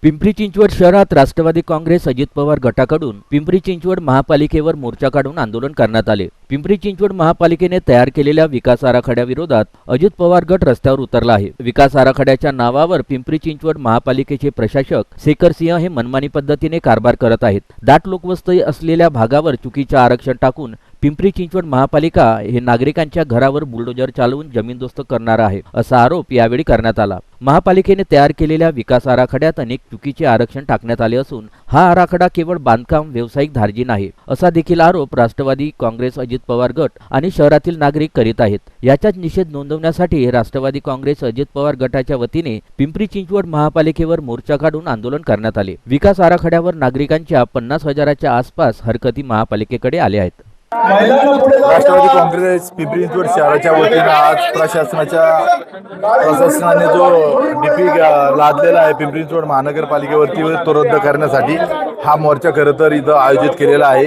पिंपरी चिंचवड शहरात राष्ट्रवादी काँग्रेस अजित पवार गटाकडून पिंपरी चिंचवड महापालिकेवर मोर्चा काढून आंदोलन करण्यात आले। पिंपरी चिंचवड महापालिकेने तयार केलेल्या विकास आराखड्याविरोधात अजित पवार गट रस्त्यावर उतरला आहे। विकास आराखड्याच्या नावावर पिंपरी चिंचवड महापालिकेचे प्रशासक शेखर सिंह हे मनमानी पद्धतीने कारभार करत आहेत। दाट लोकवस्ती असलेल्या भागावर चुकीचे आरक्षण टाकून पिंपरी चिंचवड महापालिका हे नागरिकांच्या घरावर बुलडोजर चालवून जमीनदोस्त करणार आहे, असा आरोप यावेळी करण्यात आला। महापालिकेने तयार केलेल्या विकास आराखड्यात अनेक चुकीचे आरक्षण टाकण्यात आले असून हा आराखडा केवळ बांधकाम व्यावसायिक धार्जिन आहे, असा देखील आरोप राष्ट्रवादी काँग्रेस अजित पवार गट आणि शहरातील नागरिक करीत आहेत। याचाच निषेध नोंदवण्यासाठी राष्ट्रवादी काँग्रेस अजित पवार गटाच्या वतीने पिंपरी चिंचवड महापालिकेवर मोर्चा काढून आंदोलन करण्यात आले। विकास आराखड्यावर नागरिकांच्या 50,000च्या आसपास हरकती महापालिकेकडे आल्या आहेत। राष्ट्रवादी काँग्रेस पिंपरी चिंचवड शहराच्या वतीने आज प्रशासनाने जो डीपी लादलेला आहे पिंपरी चिंचवड महानगरपालिकेवरती तो रद्द करण्यासाठी हा मोर्चा खरं तर इथं आयोजित केलेला आहे।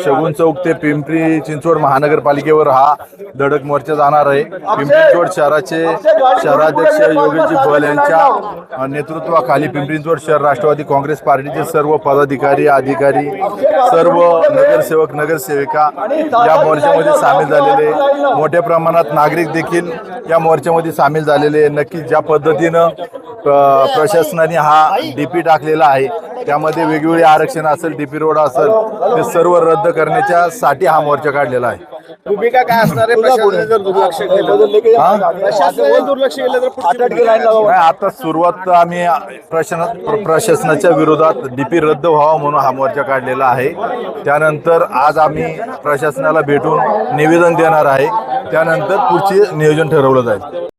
शगुन चौक ते पिंपरी चिंचवड महानगरपालिकेवर हा धडक मोर्चा जाणार आहे। पिंपरी चिंचवड शहराचे शहराध्यक्ष योगेशजी बल यांच्या नेतृत्वाखाली पिंपरी चिंचवड शहर राष्ट्रवादी काँग्रेस पार्टीचे सर्व पदाधिकारी अधिकारी सर्व नगरसेवक नगरसेविका या मोर्चामध्ये सामील झालेले, मोठ्या प्रमाणात नागरिक देखील या मोर्चामध्ये सामील झालेले। नक्की ज्या पद्धतीनं प्रशासनाने हा डीपी टाकलेला आहे त्यामध्ये वेगवेगळे आरक्षण असेल, डीपी रोड असेल, ते सर्व रद्द करण्यासाठी हा मोर्चा काढलेला आहे। भूमिका काय असणार आहे? प्रशासनाने जर दुर्लक्ष केलं तर आता सुरुवात आम्ही प्रशासनाच्या विरोधात डीपी रद्द व्हावा म्हणून हा मोर्चा काढलेला आहे। त्यानंतर आज आम्ही प्रशासनाला भेटून निवेदन देणार आहे, त्यानंतर पुढचे नियोजन ठरवलं जाईल।